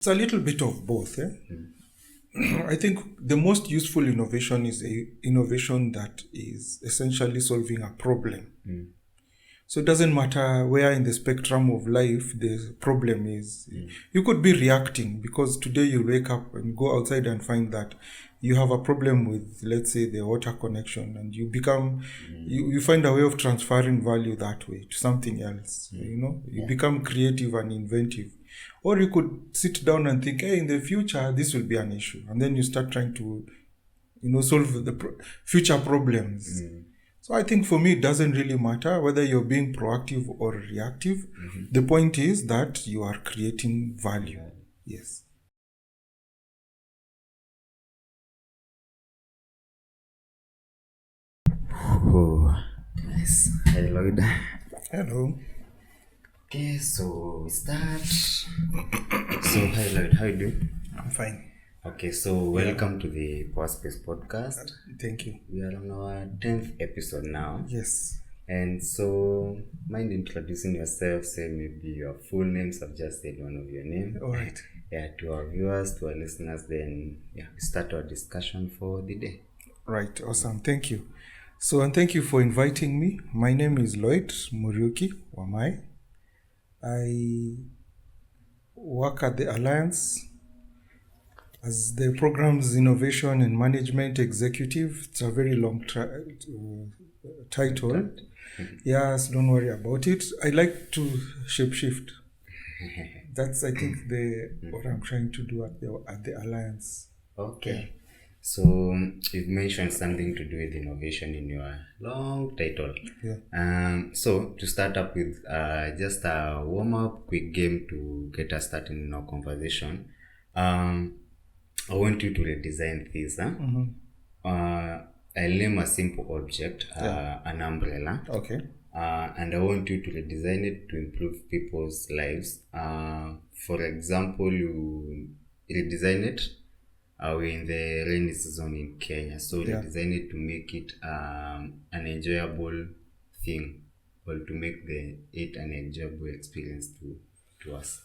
It's a little bit of both. I think the most useful innovation is a innovation that is essentially solving a problem. So it doesn't matter where in the spectrum of life the problem is. You could be reacting because today you wake up and go outside and find that you have a problem with, let's say, the water connection, and you become, you find a way of transferring value that way to something else. You become creative and inventive. Or you could sit down and think, hey, in the future, this will be an issue. And then you start trying to, solve the future problems. So I think for me, it doesn't really matter whether you're being proactive or reactive. The point is that you are creating value. Yes. Oh, nice. Hi, Lloyd. Hello. Okay, so we start. So, hi, Lloyd. How you doing? I'm fine. Okay, so welcome to the Power Space podcast. Thank you. We are on our 10th episode now. Yes. And so, mind introducing yourself, say maybe your full names, I've just said one of your names. All right. Yeah, to our viewers, to our listeners, then we start our discussion for the day. Right, awesome. Thank you. So, and thank you for inviting me. My name is Lloyd Wamai. I work at the Alliance as the Program's Innovation and Management Executive. It's a very long title. Yes, don't worry about it. I like to shapeshift. That's, I think, what I'm trying to do at the Alliance. Okay. So you've mentioned something to do with innovation in your long title. Yeah. So to start up with just a warm-up quick game to get us started in our conversation. I want you to redesign this. I'll name a simple object, an umbrella. Okay. And I want you to redesign it to improve people's lives. For example, you redesign it. We're in the rainy season in Kenya, so redesign it to make it an enjoyable thing, or to make it an enjoyable experience to us.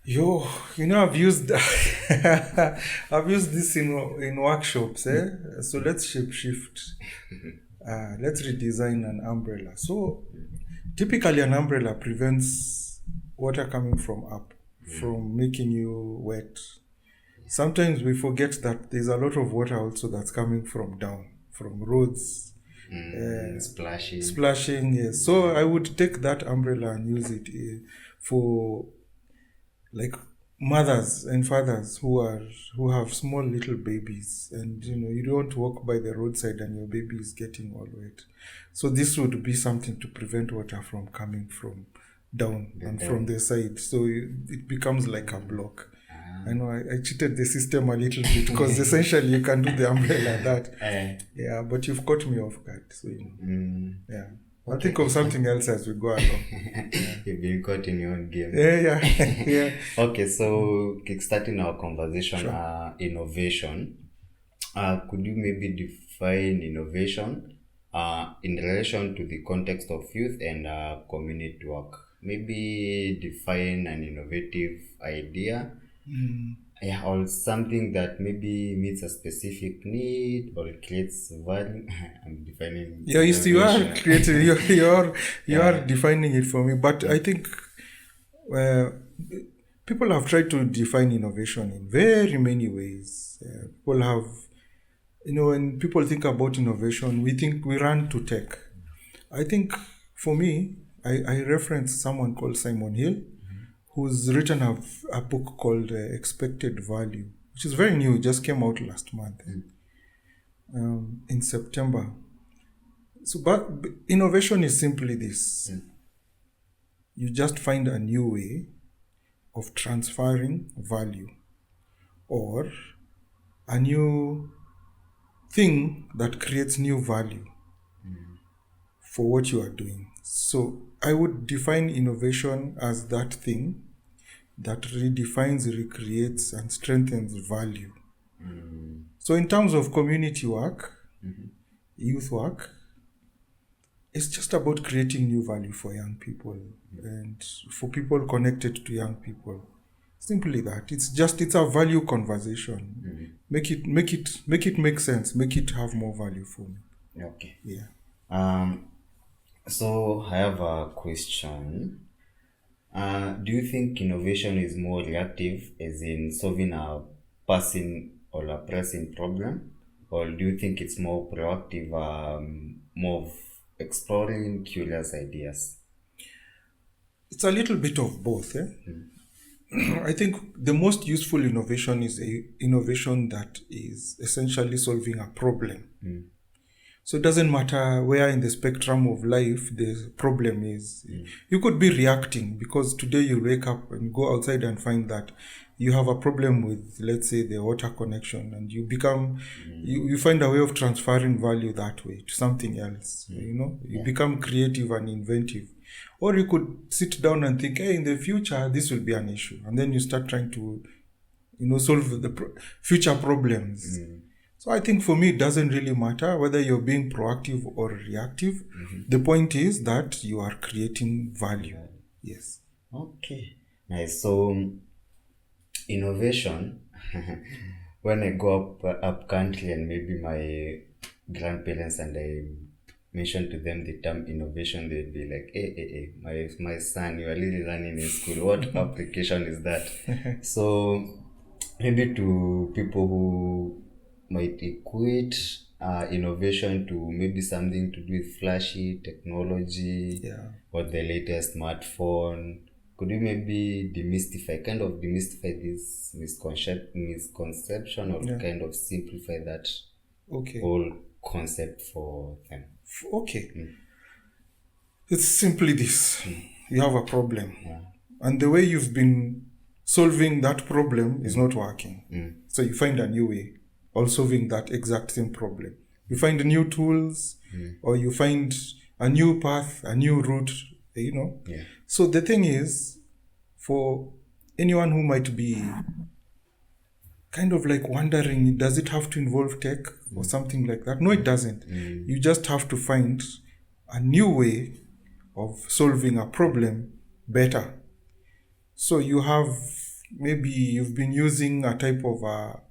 I've used I've used this in workshops. So let's shift. Let's redesign an umbrella. So typically an umbrella prevents water coming from up, from making you wet. Sometimes we forget that there's a lot of water also that's coming from down, from roads. Splashing. Yes. So I would take that umbrella and use it for like mothers and fathers who have small little babies, and you don't walk by the roadside and your baby is getting all wet. So this would be something to prevent water from coming from down and from the side. So it becomes like a block. I know I cheated the system a little bit because essentially you can do the umbrella that. Yeah, but you've caught me off guard. So yeah. I'll think of something else as we go along. You've been caught in your own game. Yeah. Okay, so kickstarting our conversation, Sure. Innovation. Could you maybe define innovation in relation to the context of youth and community work? Maybe define an innovative idea. Or something that maybe meets a specific need or creates value. I'm defining. Yeah, you are creating. You are defining it for me. But I think people have tried to define innovation in very many ways. People have, when people think about innovation, we run to tech. I think for me, I reference someone called Simon Hill, who's written a book called Expected Value, which is very new, just came out last month in September. So, but innovation is simply this. You just find a new way of transferring value or a new thing that creates new value for what you are doing. So I would define innovation as that thing that redefines, recreates, and strengthens value. So in terms of community work, youth work, it's just about creating new value for young people and for people connected to young people. Simply that. It's a value conversation. Make it make sense. Make it have more value for me. Okay. Yeah. So I have a question. Do you think innovation is more reactive, as in solving a passing or a pressing problem, or do you think it's more proactive, more of exploring curious ideas? It's a little bit of both. I think the most useful innovation is a innovation that is essentially solving a problem. So it doesn't matter where in the spectrum of life the problem is. You could be reacting because today you wake up and go outside and find that you have a problem with, let's say, the water connection, and you become, you find a way of transferring value that way to something else. You become creative and inventive. Or you could sit down and think, hey, in the future, this will be an issue. And then you start trying to, solve the future problems. So I think for me, it doesn't really matter whether you're being proactive or reactive. The point is that you are creating value. Yes. Okay. Nice. So, innovation, when I go up country and maybe my grandparents and I mention to them the term innovation, they'd be like, hey, my son, you are really learning in school. What application is that? So, maybe to people who might equate innovation to maybe something to do with flashy technology or the latest smartphone. Could you maybe demystify this misconception or kind of simplify that whole concept for them? Okay. It's simply this. You have a problem. And the way you've been solving that problem is not working. So you find a new way of solving that exact same problem. You find new tools or you find a new path, a new route, So the thing is, for anyone who might be kind of like wondering, does it have to involve tech or something like that? No, it doesn't. You just have to find a new way of solving a problem better. So maybe you've been using a type of a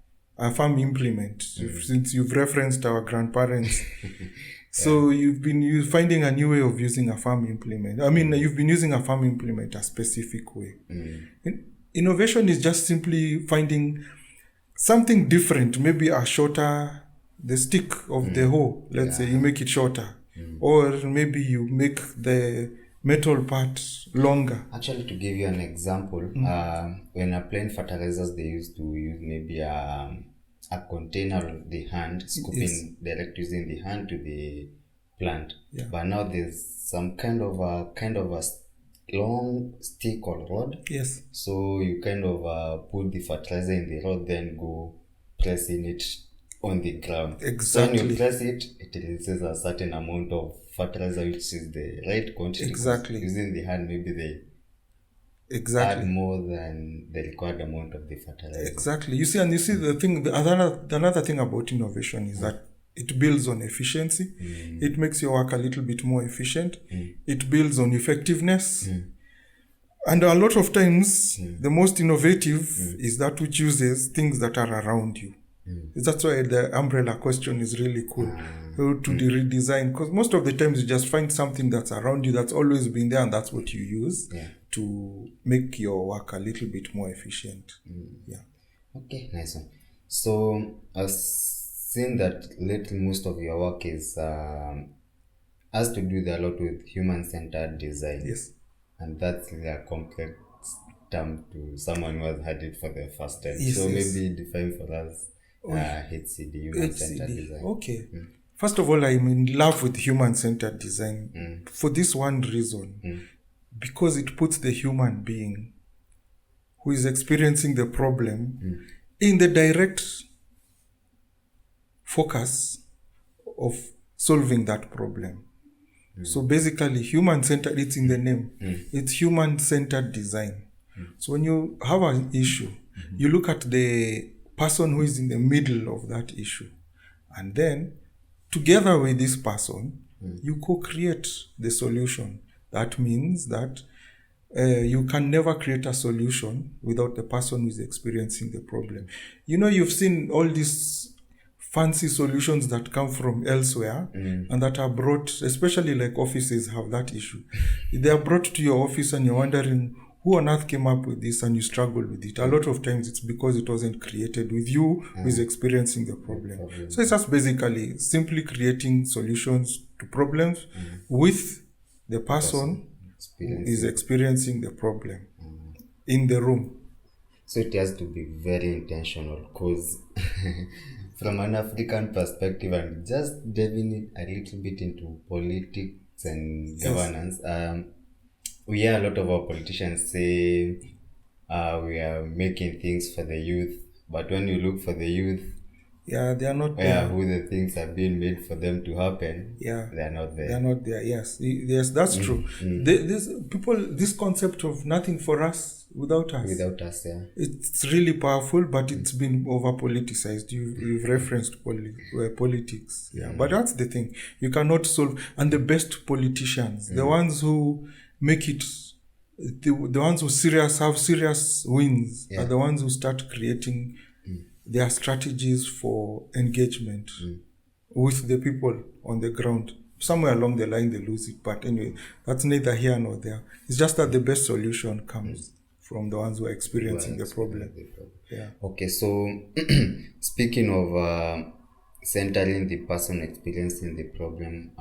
farm implement since you've referenced our grandparents. So you've been finding a new way of using a farm implement. I mean, you've been using a farm implement a specific way. Innovation is just simply finding something different, maybe the stick of the hoe, let's say, you make it shorter. Or maybe you make the metal part longer. Actually, to give you an example, when applying fertilizers, they used to use maybe a container with the hand, scooping direct using the hand to the plant. But now there's some kind of a long stick or rod. Yes. So you kind of put the fertilizer in the rod, then go pressing it on the ground. Exactly. So when you press it, it releases a certain amount of fertilizer, which is the right quantity. Exactly. Using the hand, maybe they add more than the required amount of the fertilizer. Exactly. You see another thing about innovation is that it builds on efficiency. It makes your work a little bit more efficient. It builds on effectiveness. And a lot of times, the most innovative is that which uses things that are around you. That's why the umbrella question is really cool. To redesign, because most of the times you just find something that's around you that's always been there, and that's what you use to make your work a little bit more efficient. Okay, nice one. So I've seen that lately most of your work is has to do a lot with human-centered design. Yes. And that's really a complex term to someone who has heard it for the first time. Yes, maybe define for us HCD, human-centered design. Okay. First of all, I'm in love with human-centered design for this one reason. Because it puts the human being who is experiencing the problem in the direct focus of solving that problem. So basically, human-centered, it's in the name. It's human-centered design. So when you have an issue, you look at the person who is in the middle of that issue. And then, together with this person, you co-create the solution. That means that You can never create a solution without the person who is experiencing the problem. You know, you've seen all these fancy solutions that come from elsewhere and that are brought, especially like offices have that issue. They are brought to your office and you're wondering who on earth came up with this, and you struggle with it. A lot of times it's because it wasn't created with you who is experiencing the problem. So it's just basically simply creating solutions to problems with the person who is experiencing the problem in the room. So it has to be very intentional, because from an African perspective, and just delving a little bit into politics and governance, we hear a lot of our politicians say we are making things for the youth, but when you look for the youth, Yeah, they are not where there. who the things are being made for them to happen, Yeah, they are not they are there. not there. Yes, yes, that's true. This concept of nothing for us without us. Without us, yeah. It's really powerful, but it's been over politicized. You've referenced politics, yeah. But that's the thing. You cannot solve. And the best politicians, the ones who make it, the ones who have serious wins, are the ones who start creating their strategies for engagement with the people on the ground. Somewhere along the line, they lose it. But anyway, that's neither here nor there. It's just that the best solution comes from the ones who are experiencing the problem. Yeah. Okay, so speaking of centering the person experiencing the problem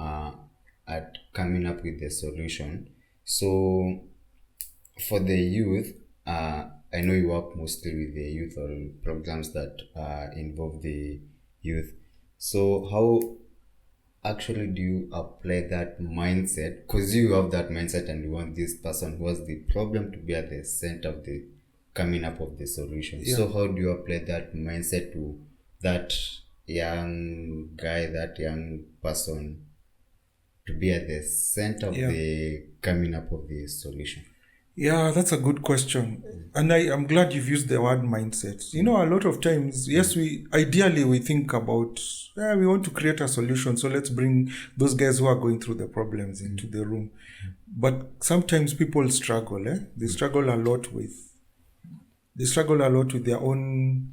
at coming up with the solution, so for the youth, I know you work mostly with the youth or programs that involve the youth. So how actually do you apply that mindset? Because you have that mindset and you want this person who has the problem to be at the center of the coming up of the solution. Yeah. So how do you apply that mindset to that young guy, that young person, to be at the center of the coming up of the solution? Yeah, that's a good question. And I'm glad you've used the word mindset. You know, a lot of times, yes, we think about, we want to create a solution, so let's bring those guys who are going through the problems into the room. But sometimes people struggle, They struggle a lot with their own,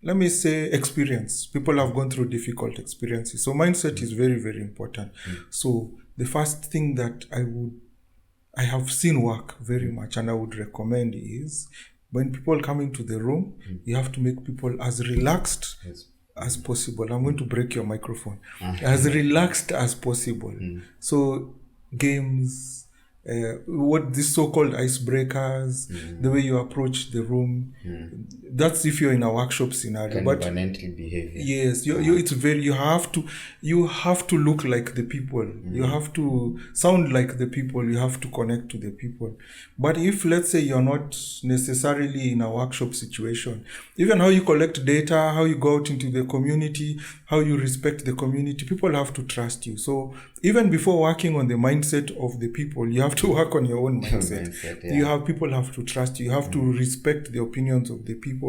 let me say, experience. People have gone through difficult experiences. So mindset is very, very important. So the first thing that I have seen work very much and I would recommend is when people come into the room, you have to make people as relaxed as possible. I'm going to break your microphone. As relaxed as possible. So games, what these so-called icebreakers, the way you approach the room. That's if you're in a workshop scenario. But behavior. Yes, it's very. You have to look like the people. You have to sound like the people. You have to connect to the people. But if, let's say, you're not necessarily in a workshop situation, even how you collect data, how you go out into the community, how you respect the community, people have to trust you. So even before working on the mindset of the people, you have to work on your own mindset. People have to trust you. You have to respect the opinions of the people.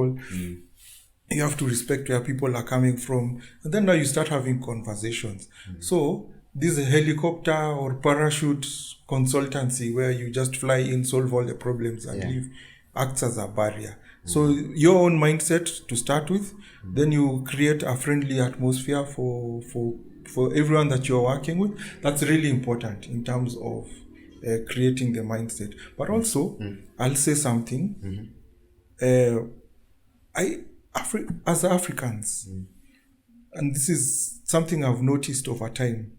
You have to respect where people are coming from. And then now you start having conversations. So this helicopter or parachute consultancy where you just fly in, solve all the problems and leave, acts as a barrier. So your own mindset to start with, then you create a friendly atmosphere for everyone that you're working with. That's really important in terms of creating the mindset. But also, I'll say something. As Africans, and this is something I've noticed over time,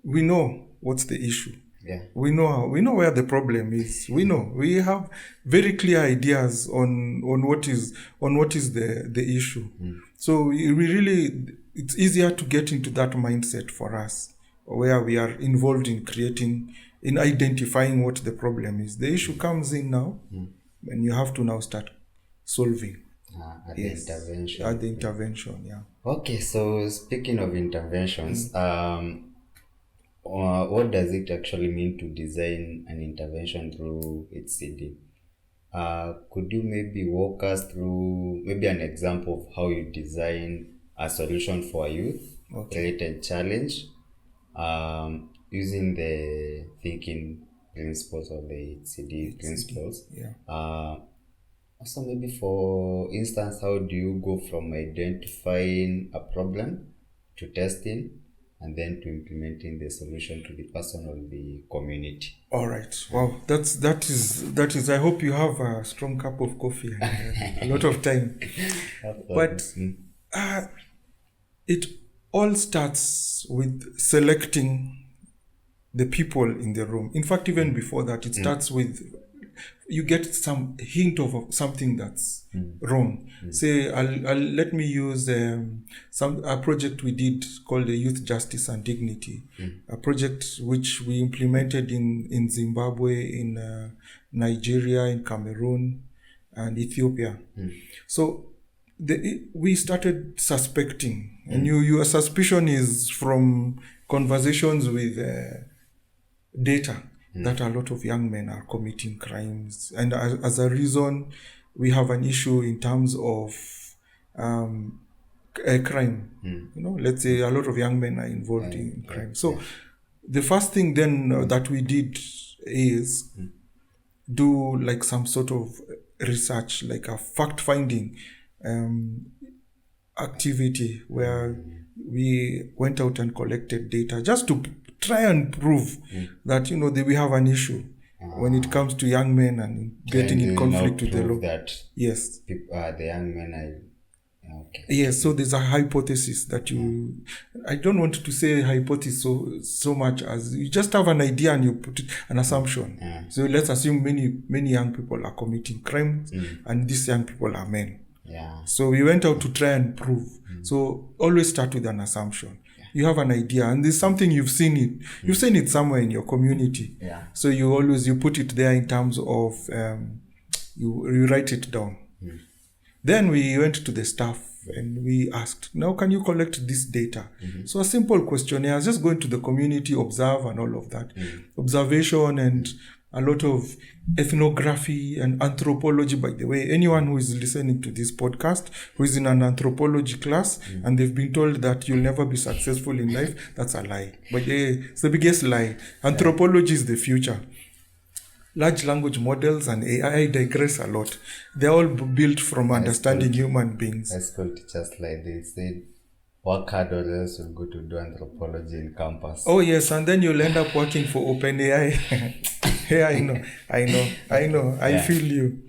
we know what's the issue. Yeah. We know where the problem is. We have very clear ideas on what is the issue. So it's easier to get into that mindset for us, where we are involved in identifying what the problem is. The issue comes in now, and you have to now start solving. At the intervention, yeah. Okay, so speaking of interventions, what does it actually mean to design an intervention through HCD? Could you maybe walk us through maybe an example of how you design a solution for a youth-related challenge, using the thinking principles or the HCD principles. Yeah. Also, maybe for instance, how do you go from identifying a problem to testing and then to implementing the solution to the person or the community? All right. Wow. That is. I hope you have a strong cup of coffee and a lot of time. But it all starts with selecting the people in the room. In fact, even before that, it starts with you get some hint of something that's wrong. Say, I'll let me use a project we did called the Youth Justice and Dignity, a project which we implemented in Zimbabwe, in Nigeria, in Cameroon, and Ethiopia. So we started suspecting, and your suspicion is from conversations with data that a lot of young men are committing crimes, and as a reason, we have an issue in terms of a crime. Let's say a lot of young men are involved in crime. So the first thing then that we did is do like some sort of research, like a fact-finding activity where we went out and collected data just to try and prove that that we have an issue when it comes to young men and getting in conflict with the law. That yes, the young men are okay. Yes, so there's a hypothesis that I don't want to say hypothesis so much as you just have an idea and you put it, an assumption. So let's assume many young people are committing crimes and these young people are men. So we went out to try and prove. So always start with an assumption. You have an idea and there's something you've seen it somewhere in your community. So you put it there in terms of you write it down. Then we went to the staff and we asked, now can you collect this data? So a simple questionnaire, just go into the community, observe and all of that. Observation and a lot of ethnography and anthropology. By the way, anyone who is listening to this podcast, who is in an anthropology class and they've been told that you'll never be successful in life, that's a lie. But it's the biggest lie. Anthropology is the future. Large language models and AI digress a lot. They're all built from understanding human beings. High school teachers, like they said, work hard or else you'll go to do anthropology in campus. Oh yes, and then you'll end up working for OpenAI. Yeah, I know. I feel you.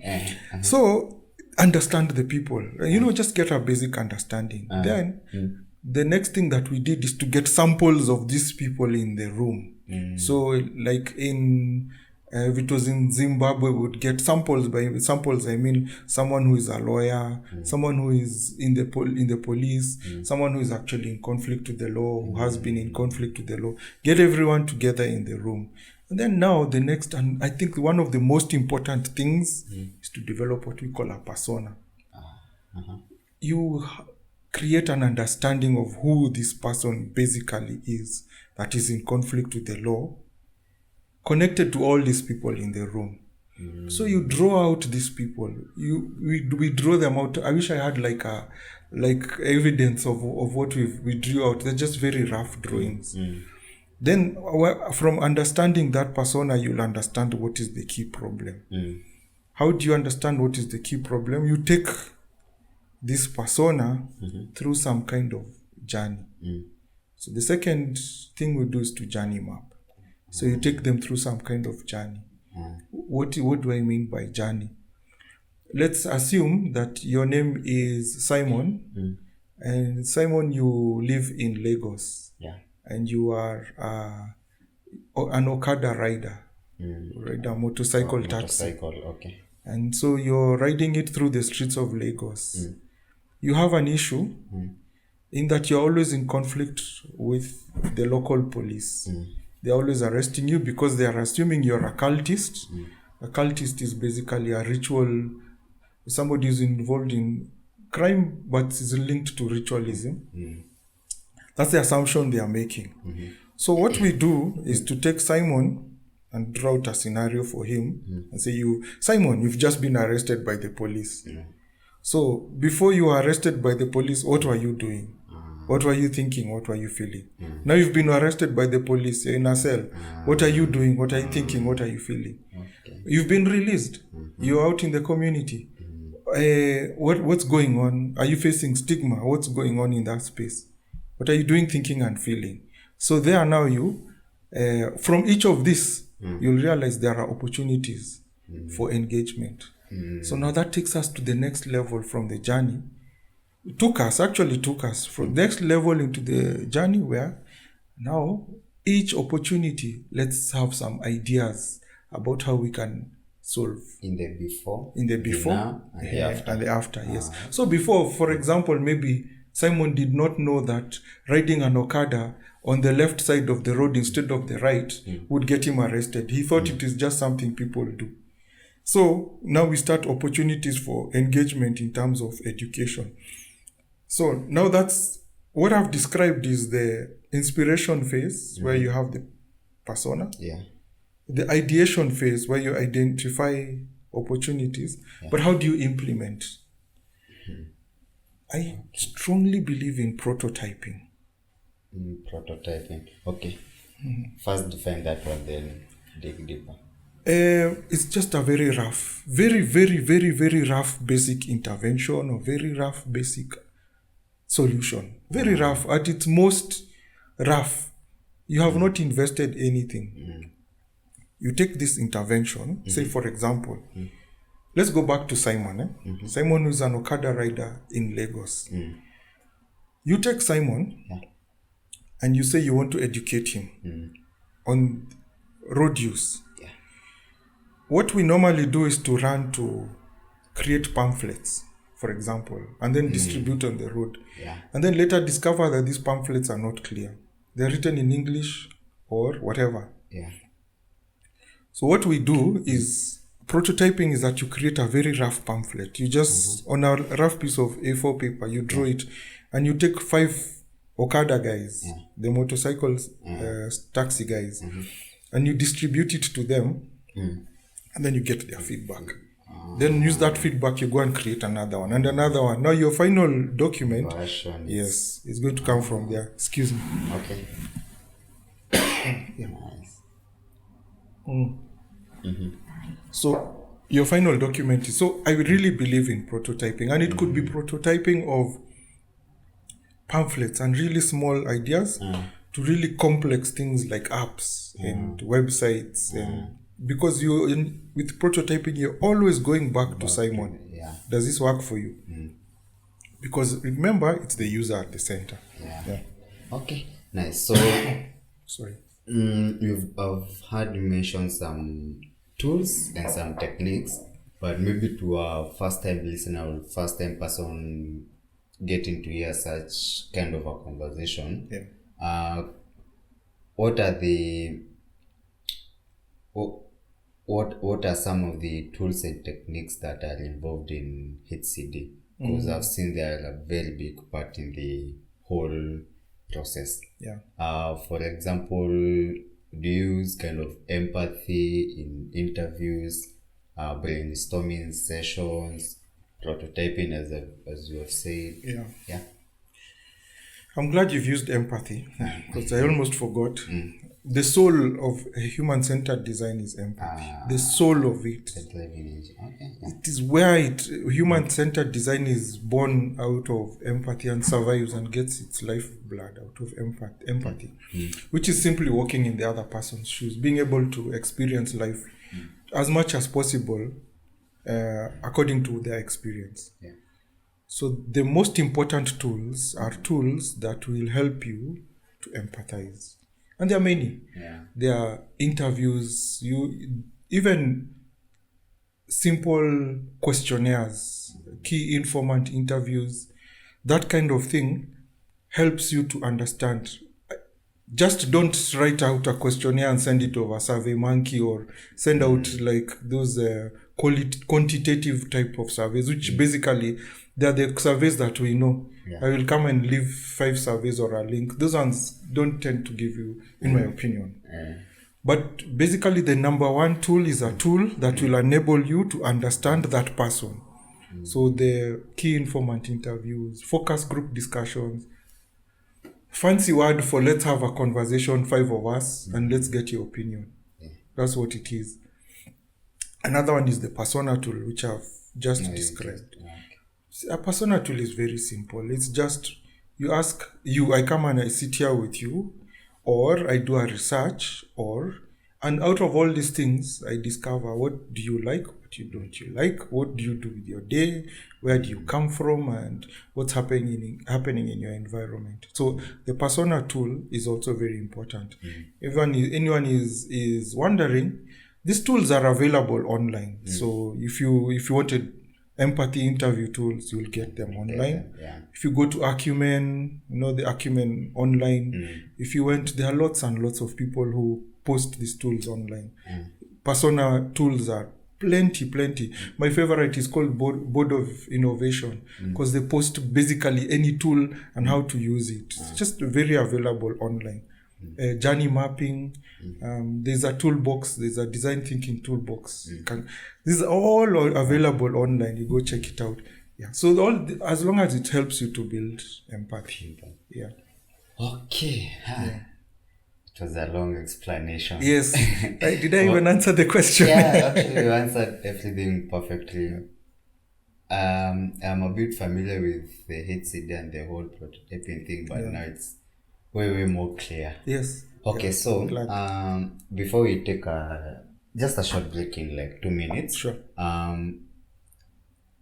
So understand the people. Just get a basic understanding. Then the next thing that we did is to get samples of these people in the room. So like if it was in Zimbabwe, we would get samples. By samples, I mean someone who is a lawyer, someone who is in the police, someone who is actually in conflict with the law, who has been in conflict with the law. Get everyone together in the room. And then now the next, and I think one of the most important things is to develop what we call a persona. You create an understanding of who this person basically is that is in conflict with the law, connected to all these people in the room. So you draw out these people. We draw them out. I wish I had like evidence of what we drew out. They're just very rough drawings. Then from understanding that persona, you'll understand what is the key problem. How do you understand what is the key problem? You take this persona through some kind of journey. So the second thing we do is to journey map. So you take them through some kind of journey. What do I mean by journey? Let's assume that your name is Simon, and Simon, you live in Lagos, and you are an Okada rider, ride a motorcycle taxi. Okay. And so you're riding it through the streets of Lagos. You have an issue in that you're always in conflict with the local police. They're always arresting you because they are assuming you're a cultist. A cultist is basically a ritual, somebody who's involved in crime but is linked to ritualism. That's the assumption they are making. So what we do is to take Simon and draw out a scenario for him and say, Simon, you've just been arrested by the police. So before you were arrested by the police, what were you doing? What were you thinking? What were you feeling? Now you've been arrested by the police. You're in a cell. What are you doing? What are you thinking? What are you feeling? Okay. You've been released. You're out in the community. What's going on? Are you facing stigma? What's going on in that space? What are you doing, thinking, and feeling? So there now you, from each of this, you'll realize there are opportunities for engagement. So now that takes us to the next level from the journey. It took us from next level into the journey where now each opportunity, let's have some ideas about how we can solve. In the before, In the before, now, and the after. and the after, yes. So before, for example, maybe Simon did not know that riding an Okada on the left side of the road instead of the right would get him arrested. He thought it is just something people do. So now we start opportunities for engagement in terms of education. So now that's what I've described is the inspiration phase where you have the persona, Yeah. the ideation phase where you identify opportunities, but how do you implement? I strongly believe in prototyping. Prototyping. Okay. First define that one, then dig deeper. It's just a very rough, very rough basic intervention or very rough basic solution. Very rough. At its most rough, you have not invested anything. You take this intervention, say for example, let's go back to Simon. Simon is an Okada rider in Lagos. You take Simon and you say you want to educate him on road use. Yeah. What we normally do is to run to create pamphlets, for example, and then distribute on the road. Yeah. And then later discover that these pamphlets are not clear. They're written in English or whatever. Yeah. So what we do is, prototyping is that you create a very rough pamphlet. You just, on a rough piece of A4 paper, you draw it, and you take 5 Okada guys, the motorcycles, taxi guys, and you distribute it to them, and then you get their feedback. Then use that feedback, you go and create another one, and another one. Now your final document, Version. yes, is going to come from there. Excuse me. Okay. Nice. So your final document is, so I really believe in prototyping, and it could be prototyping of pamphlets and really small ideas to really complex things like apps and websites, and because with prototyping you're always going back to Simon. Yeah. Does this work for you? Because remember, it's the user at the center. Yeah. Okay. Nice. So Sorry. I've heard you mention some tools and some techniques, but maybe to a first-time listener or first-time person getting to hear such kind of a conversation, what are the what are some of the tools and techniques that are involved in HCD? Because I've seen they are a very big part in the whole process. Yeah. For example, do you use kind of empathy in interviews, brainstorming sessions, prototyping as you have said? Yeah. I'm glad you've used empathy, because I almost forgot. The soul of a human-centered design is empathy. The soul of it. Okay. It is where human-centered design is born out of empathy and survives and gets its lifeblood out of empathy, which is simply walking in the other person's shoes, being able to experience life as much as possible according to their experience. Yeah. So the most important tools are tools that will help you to empathize. And there are many. Yeah. There are interviews, even simple questionnaires, key informant interviews, that kind of thing helps you to understand. Just don't write out a questionnaire and send it over SurveyMonkey, or send out like those quantitative type of surveys, which basically they're the surveys that we know. Yeah. I will come and leave 5 surveys or a link. Those ones don't tend to give you, in my opinion. But basically the number one tool is a tool that will enable you to understand that person. So the key informant interviews, focus group discussions, fancy word for let's have a conversation, 5 of us, and let's get your opinion. That's what it is. Another one is the persona tool, which I've just described. A persona tool is very simple. It's just I come and I sit here with you, or I do a research, and out of all these things, I discover what do you like, what you don't you like, what do you do with your day, where do you come from, and what's happening in your environment. So the persona tool is also very important. If anyone is wondering, these tools are available online. So if you wanted empathy interview tools, you'll get them online. If you go to Acumen, the Acumen online. If you went, there are lots and lots of people who post these tools online. Persona tools are plenty. My favorite is called Board of Innovation, because they post basically any tool and how to use it. It's just very available online. Journey mapping, there's a toolbox, there's a design thinking toolbox. These are all available online. You go check it out. So as long as it helps you to build empathy. Okay. It was a long explanation. Yes. Did I even answer the question? Yeah, actually you answered everything perfectly. I'm a bit familiar with the HCD and the whole prototyping thing, but now it's way more clear. Yes. Okay, so before we take just a short break in like 2 minutes. Sure.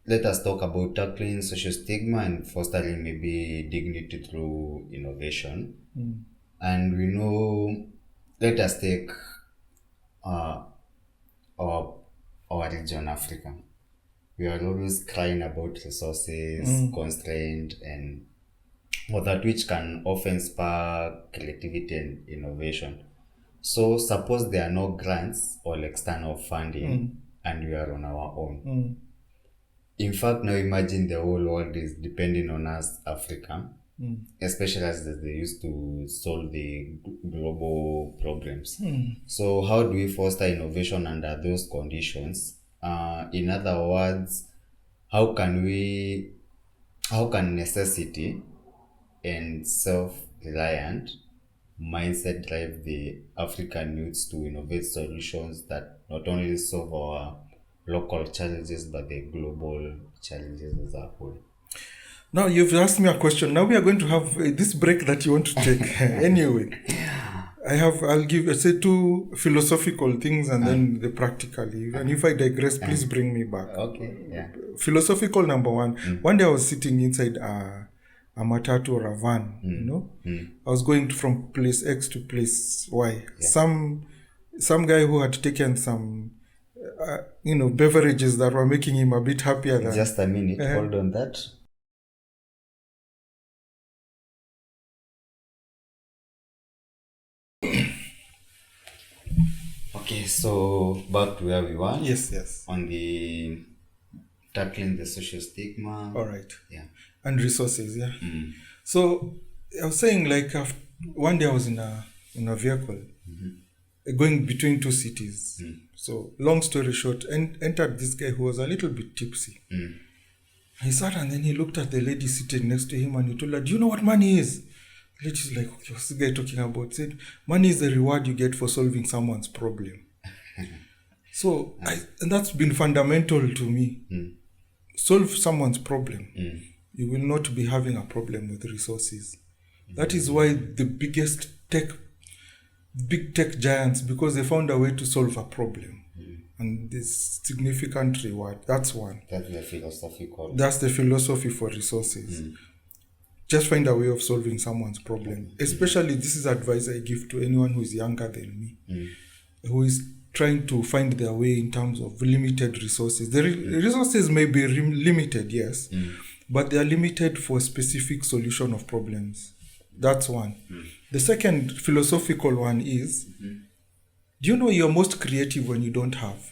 Let us talk about tackling social stigma and fostering maybe dignity through innovation. And we know, let us take our region, Africa. We are always crying about resources, constraint, and all that, which can often spark creativity and innovation. So suppose there are no grants or external funding and we are on our own. In fact, now imagine the whole world is depending on us, Africa, especially as they used to solve the global problems. So how do we foster innovation under those conditions? In other words, how can necessity and self-reliant mindset drive the African youths to innovate solutions that not only solve our local challenges but the global challenges as a whole? Now you've asked me a question. Now we are going to have this break that you want to take. Anyway, I'll give, say, 2 philosophical things and then the practical. And if I digress, please bring me back. Okay. Yeah. Philosophical number 1. One day I was sitting inside a matatu or a van, I was going from place X to place Y. Some guy who had taken some, beverages that were making him a bit happier than... Just a minute, hold on that. Okay, so back to where we were. Yes. On the tackling the social stigma. All right. Yeah. And resources, So I was saying, like, one day I was in a vehicle going between 2 cities. So long story short, entered this guy who was a little bit tipsy. He sat and then he looked at the lady seated next to him and he told her, "Do you know what money is?" The lady's like, "Okay, what's the guy talking about?" Said, "Money is the reward you get for solving someone's problem." So and that's been fundamental to me. Solve someone's problem. You will not be having a problem with resources. That is why the big tech giants, because they found a way to solve a problem. And this significant reward. That's one. That's the philosophical. That's the philosophy for resources. Just find a way of solving someone's problem. Especially, this is advice I give to anyone who is younger than me, who is trying to find their way in terms of limited resources. The resources may be limited, yes, but they are limited for a specific solution of problems. That's one. The second philosophical one is, do you know you're most creative when you don't have?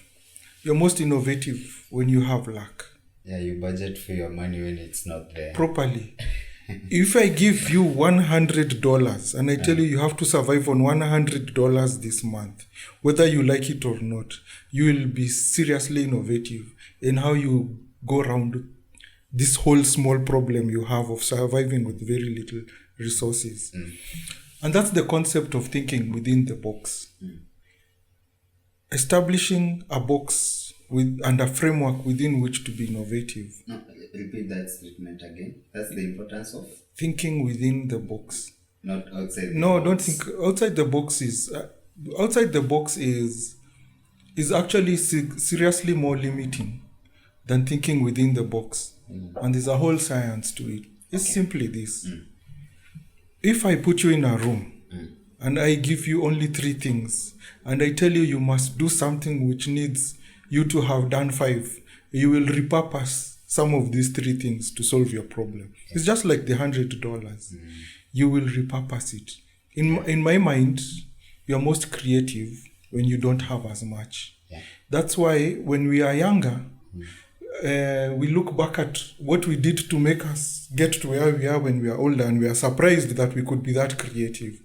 You're most innovative when you have lack. Yeah, you budget for your money when it's not there. Properly. If I give you $100 and I tell you have to survive on $100 this month, whether you like it or not, you will be seriously innovative in how you go around this whole small problem you have of surviving with very little resources. And that's the concept of thinking within the box. Establishing a box and a framework within which to be innovative. No, repeat that statement again. That's the importance of thinking within the box. not outside. Don't think outside the box is actually seriously more limiting than thinking within the box. And there's a whole science to it. It's simply this. If I put you in a room and I give you only 3 things and I tell you must do something which needs you to have done 5, you will repurpose some of these 3 things to solve your problem. It's just like the $100. You will repurpose it. In my mind, you're most creative when you don't have as much. That's why when we are younger, we look back at what we did to make us get to where we are when we are older, and we are surprised that we could be that creative.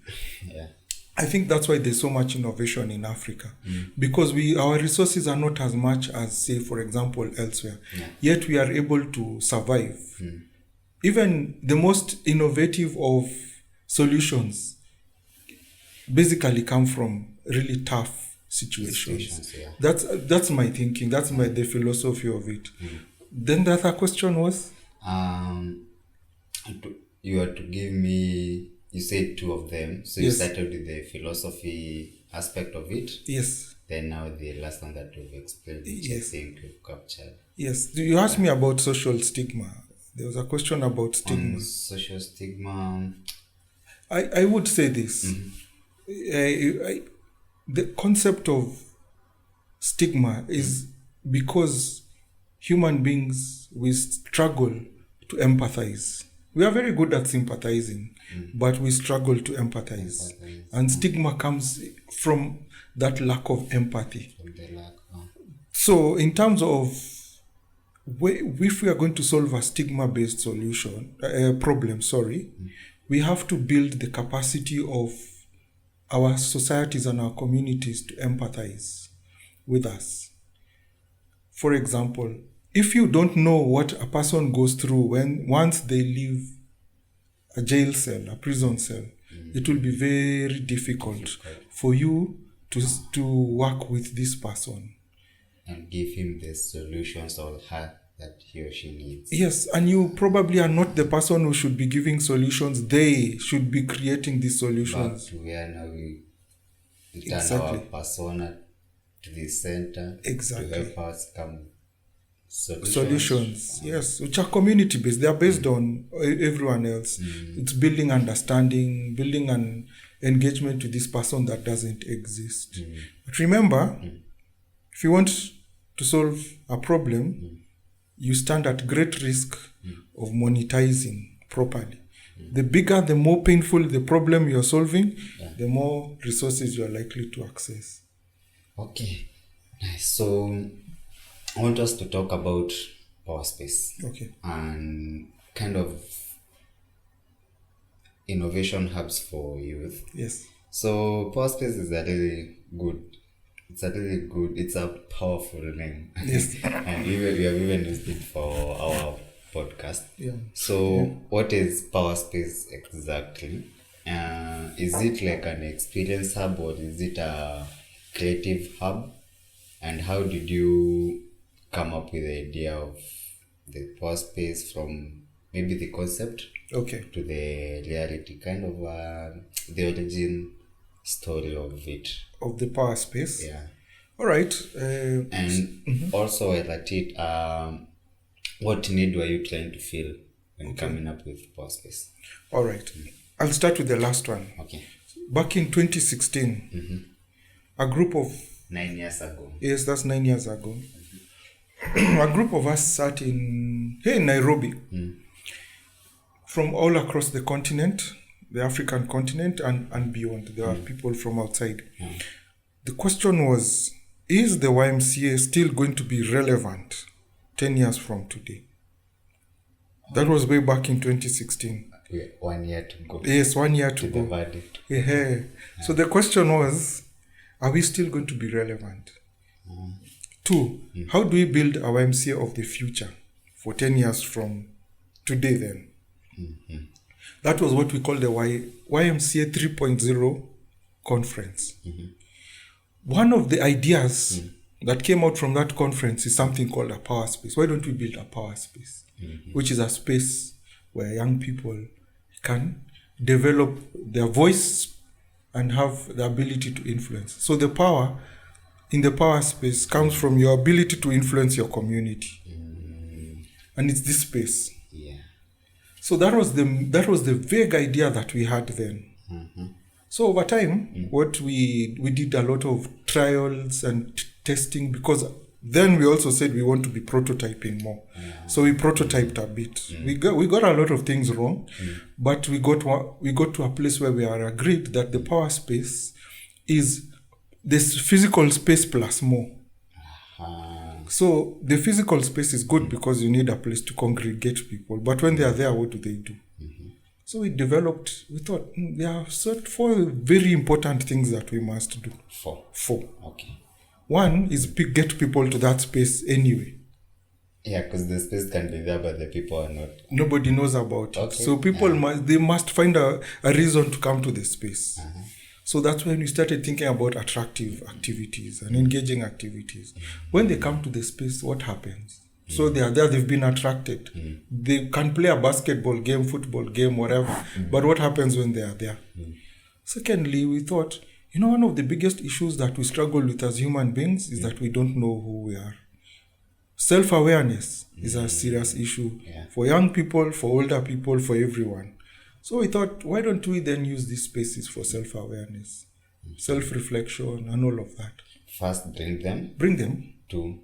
I think that's why there's so much innovation in Africa, because our resources are not as much as, say, for example, elsewhere. Yet we are able to survive. Even the most innovative of solutions basically come from really tough situations. That's my thinking. That's the philosophy of it. Then the other question was? You are to give me, you said 2 of them. So you started with the philosophy aspect of it. Yes. Then now the last one that you've explained, which I think you've captured. Yes. You asked me about social stigma. There was a question about stigma. Social stigma. I would say this. The concept of stigma is because human beings, we struggle to empathize. We are very good at sympathizing, but we struggle to empathize. And stigma comes from that lack of empathy. So in terms of if we are going to solve a stigma-based problem, we have to build the capacity of our societies and our communities to empathize with us. For example, if you don't know what a person goes through once they leave a jail cell, a prison cell, it will be very difficult for you to work with this person. And give him the solutions or her that he or she needs. Yes, and you probably are not the person who should be giving solutions. They should be creating these solutions. Back to where now we turn our persona to the center to help us come solutions. Yes, which are community based. They are based on everyone else. It's building understanding, building an engagement to this person that doesn't exist. But remember, if you want to solve a problem, you stand at great risk of monetizing properly. The bigger, the more painful the problem you're solving, the more resources you're likely to access. Okay, nice. So I want us to talk about power space. Okay. And kind of innovation hubs for youth. Yes. So power space is it's a powerful name. Yes. And we have even used it for our podcast. So what is power space exactly? Is it like an experience hub, or is it a creative hub? And how did you come up with the idea of the power space, from maybe the concept to the reality, kind of the origin story of it? Of the power space? Yeah. All right. And also at it, what need were you trying to fill when coming up with power space? All right. I'll start with the last one. Okay. Back in 2016, a group of 9 years ago. Yes, that's 9 years ago. A group of us sat in Nairobi, from all across the continent, the African continent and beyond. There are people from outside. The question was, is the YMCA still going to be relevant 10 years from today? That was way back in 2016. 1 year to go. Yes, 1 year to go. The verdict. So the question was, are we still going to be relevant? 2, how do we build a YMCA of the future for 10 years from today then? That was what we call the YMCA 3.0 conference. One of the ideas that came out from that conference is something called a power space. Why don't we build a power space, which is a space where young people can develop their voice and have the ability to influence. So the power in the power space comes from your ability to influence your community. And it's this space. Yeah. So that was the vague idea that we had then. So over time, what we did a lot of trials and testing, because then we also said we want to be prototyping more. So we prototyped a bit. We got a lot of things wrong, but we got to a place where we are agreed that the power space is this physical space plus more. So the physical space is good because you need a place to congregate people. But when they are there, what do? So we thought there are 4 very important things that we must do. 4. Okay. One is get people to that space anyway. Yeah, because the space can be there, but the people are not. Nobody knows about it. Okay. So people must find a reason to come to the space. So that's when we started thinking about attractive activities and engaging activities. When they come to the space, what happens? So they are there, they've been attracted. They can play a basketball game, football game, whatever. But what happens when they are there? Secondly, we thought, one of the biggest issues that we struggle with as human beings is that we don't know who we are. Self-awareness is a serious issue for young people, for older people, for everyone. So we thought, why don't we then use these spaces for self-awareness, self-reflection, and all of that? First, bring them to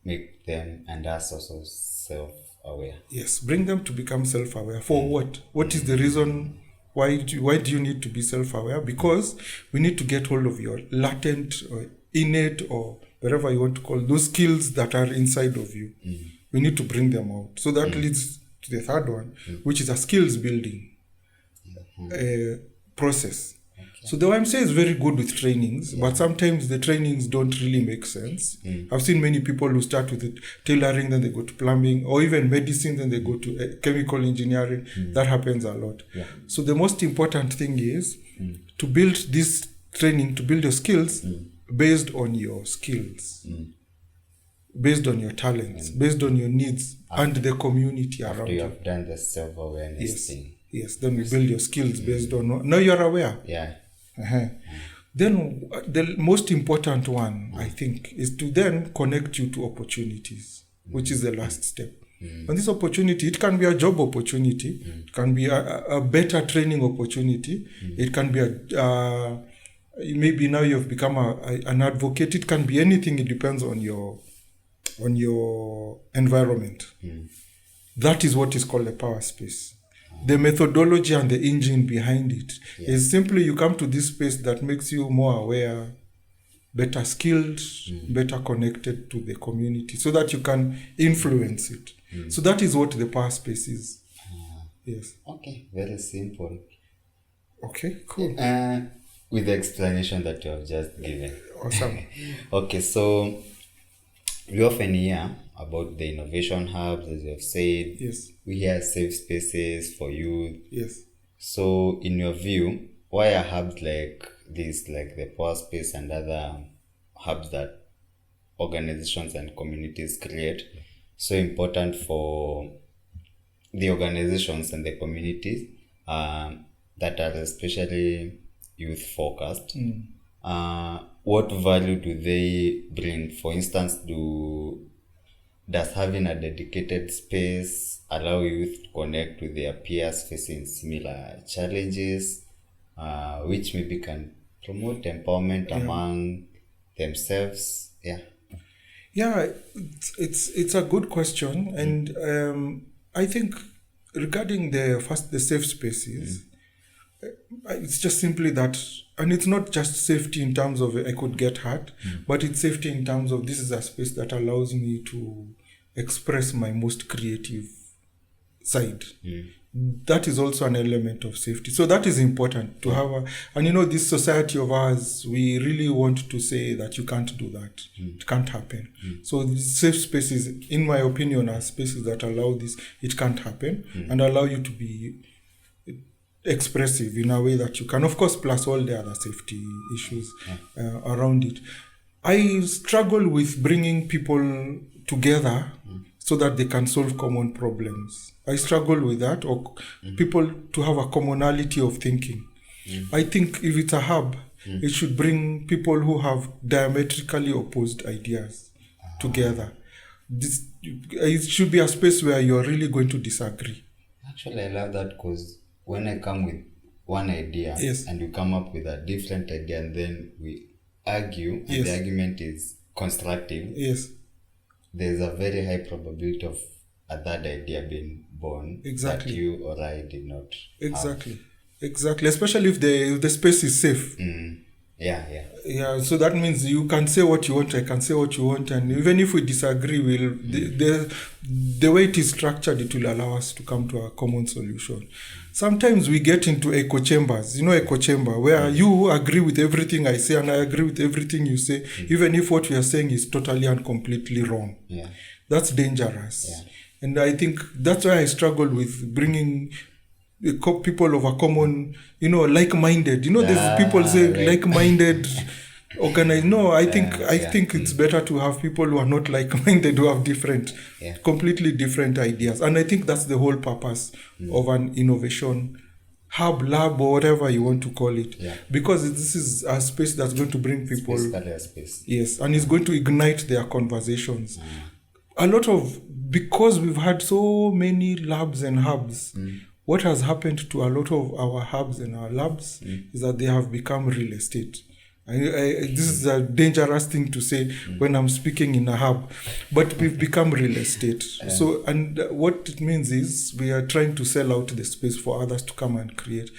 make them and us also self-aware. Yes, bring them to become self-aware. For what? What is the reason? Why do you need to be self-aware? Because we need to get hold of your latent or innate or whatever you want to call those skills that are inside of you. We need to bring them out. So that leads to the third one, which is a skills building process. So the YMCA is very good with trainings, but sometimes the trainings don't really make sense. I've seen many people who start with tailoring, then they go to plumbing, or even medicine, then they go to chemical engineering. That happens a lot. So the most important thing is to build this training, to build your skills based on your skills, based on your talents, based on your needs and the community around you. You have done the self-awareness thing. Yes, then we build your skills based on, now you're aware. Then the most important one, I think, is to then connect you to opportunities, which is the last step. And this opportunity, it can be a job opportunity, it can be a better training opportunity, it can be maybe now you've become an advocate, it can be anything, it depends on your environment. That is what is called a power space. The methodology and the engine behind it is simply you come to this space that makes you more aware, better skilled, better connected to the community so that you can influence it. So that is what the power space is. Yes. Okay, very simple. Okay, cool. With the explanation that you have just given. Awesome. Okay, so we often hear about the innovation hubs, as you have said. Yes. We hear safe spaces for youth. Yes. So, in your view, why are hubs like this, like the Power Space and other hubs that organizations and communities create, so important for the organizations and the communities that are especially youth focused? What value do they bring? For instance, does having a dedicated space allow youth to connect with their peers facing similar challenges, which maybe can promote empowerment among themselves? Yeah, it's a good question, and I think regarding the safe spaces, it's just simply that, and it's not just safety in terms of I could get hurt, but it's safety in terms of this is a space that allows me to express my most creative side. That is also an element of safety. So that is important to have and this society of ours, we really want to say that you can't do that. It can't happen. So the safe spaces, in my opinion, are spaces that allow this, it can't happen, and allow you to be expressive in a way that you can, of course, plus all the other safety issues around it. I struggle with bringing people together so that they can solve common problems. I struggle with that, or people to have a commonality of thinking. I think if it's a hub, it should bring people who have diametrically opposed ideas together. It should be a space where you're really going to disagree. Actually, I love that, because when I come with one idea and you come up with a different idea, and then we argue, and the argument is constructive, there's a very high probability of a third idea being born that you or I did not have. Exactly, especially if the space is safe. Yeah, so that means you can say what you want, I can say what you want, and even if we disagree, the way it is structured, it will allow us to come to a common solution. Sometimes we get into echo chambers, echo chamber, where you agree with everything I say and I agree with everything you say, even if what we are saying is totally and completely wrong. That's dangerous. And I think that's why I struggle with bringing people of a common, like-minded. There's people say like-minded organized. No, I think it's better to have people who are not like-minded, who have completely different ideas. And I think that's the whole purpose of an innovation hub, lab, or whatever you want to call it. Because this is a space that's going to bring people. Space. Yes, and it's going to ignite their conversations. Because we've had so many labs and hubs, what has happened to a lot of our hubs and our labs is that they have become real estate. This is a dangerous thing to say when I'm speaking in a hub, but we've become real estate. So, and what it means is we are trying to sell out the space for others to come and create.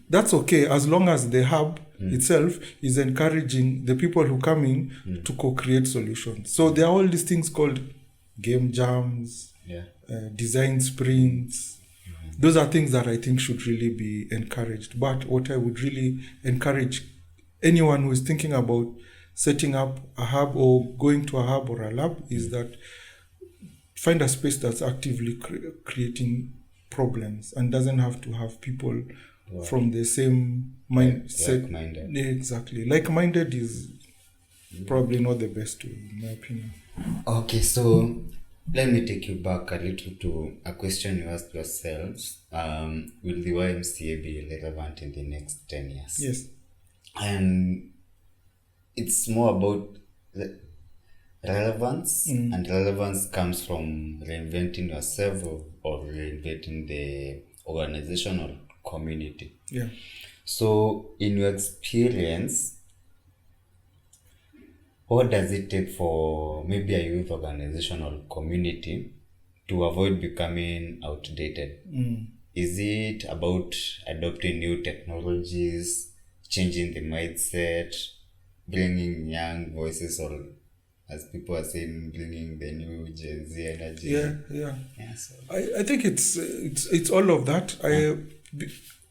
That's okay, as long as the hub itself is encouraging the people who come in to co-create solutions. So there are all these things called game jams, design sprints. Those are things that I think should really be encouraged. But what I would really encourage anyone who is thinking about setting up a hub or going to a hub or a lab is that find a space that's actively creating problems and doesn't have to have people from the same mindset. Like-minded. Exactly. Like-minded is probably not the best way, in my opinion. Okay, so let me take you back a little to a question you asked yourselves. Will the YMCA be relevant in the next 10 years? Yes. And it's more about relevance, and relevance comes from reinventing yourself or reinventing the organization or community. Yeah. So, in your experience, what does it take for maybe a youth organization or community to avoid becoming outdated? Is it about adopting new technologies, changing the mindset, bringing young voices, or as people are saying, bringing the new Gen Z energy? Yeah. So. I think it's all of that.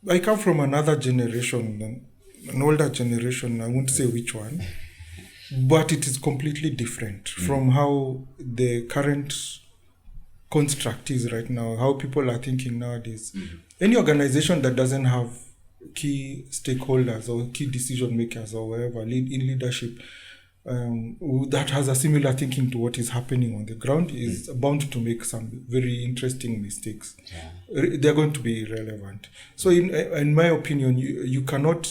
I come from another generation, an older generation. I won't say which one. But it is completely different from how the current construct is right now, how people are thinking nowadays. Any organization that doesn't have key stakeholders or key decision makers or whatever in leadership that has a similar thinking to what is happening on the ground is bound to make some very interesting mistakes. They're going to be irrelevant. So in my opinion, you cannot,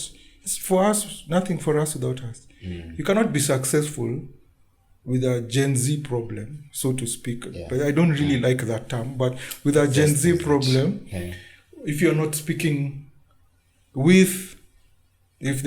for us, nothing for us without us. You cannot be successful with a Gen Z problem, so to speak. But I don't really like that term. But with a Gen Z problem, if you're not speaking with, if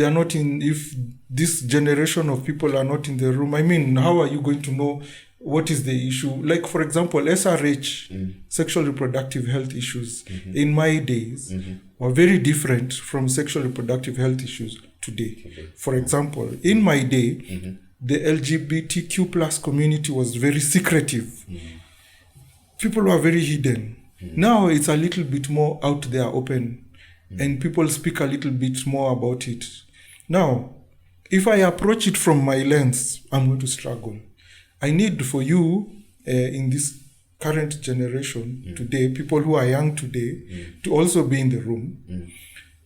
this generation of people are not in the room, I mean, how are you going to know what is the issue? Like, for example, SRH, sexual reproductive health issues, in my days were very different from sexual reproductive health issues today. For example, in my day, the LGBTQ plus community was very secretive. People were very hidden. Now it's a little bit more out there, open, and people speak a little bit more about it. Now, if I approach it from my lens, I'm going to struggle. I need for you, in this current generation today, people who are young today, to also be in the room.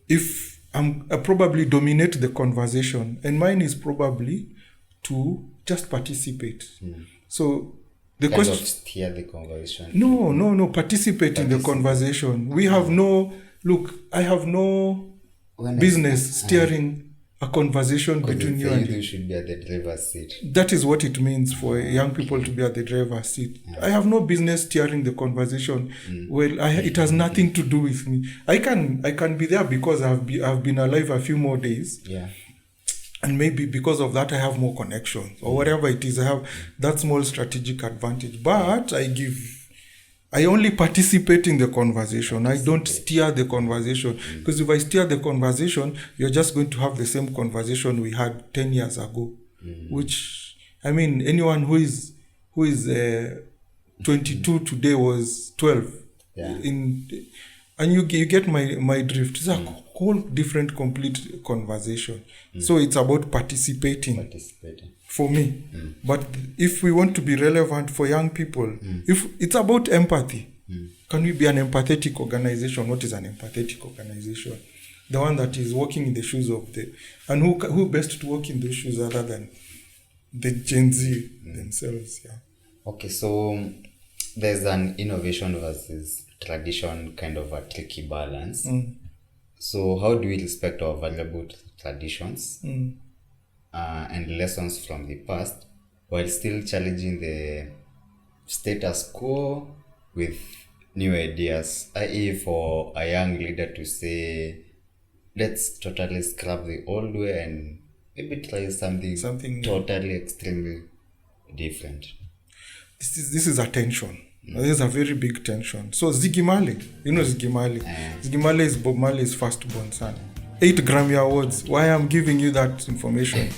if I probably dominate the conversation, and mine is probably to just participate. So the Kind question, of steer the conversation. no, participate in the conversation. We have no, look, I have no business steering a conversation between you and you should be at the driver's seat. that is what it means for young people to be at the driver's seat. I have no business steering the conversation. Well, it has nothing to do with me. I can be there because I've been alive a few more days. Yeah. And maybe because of that, I have more connections or whatever it is. I have that small strategic advantage. But I only participate in the conversation. I don't steer the conversation. Because if I steer the conversation, you're just going to have the same conversation we had 10 years ago. Which, I mean, anyone who is 22 today was 12. Yeah. And you get my drift. It's a whole different, complete conversation. So it's about participating. For me. But if we want to be relevant for young people, if it's about empathy, can we be an empathetic organization? What is an empathetic organization? The one that is walking in the shoes of and who best to walk in those shoes other than the Gen Z themselves? Yeah. Okay, so there's an innovation versus tradition, kind of a tricky balance. So how do we respect our valuable traditions and lessons from the past while still challenging the status quo with new ideas? I.e., for a young leader to say, let's totally scrap the old way and maybe try something totally extremely different. This is a tension. There's a very big tension. So Ziggy Marley, you know Ziggy Marley. Ziggy Marley is Bob Marley's firstborn son. 8 Grammy Awards. Why I'm giving you that information?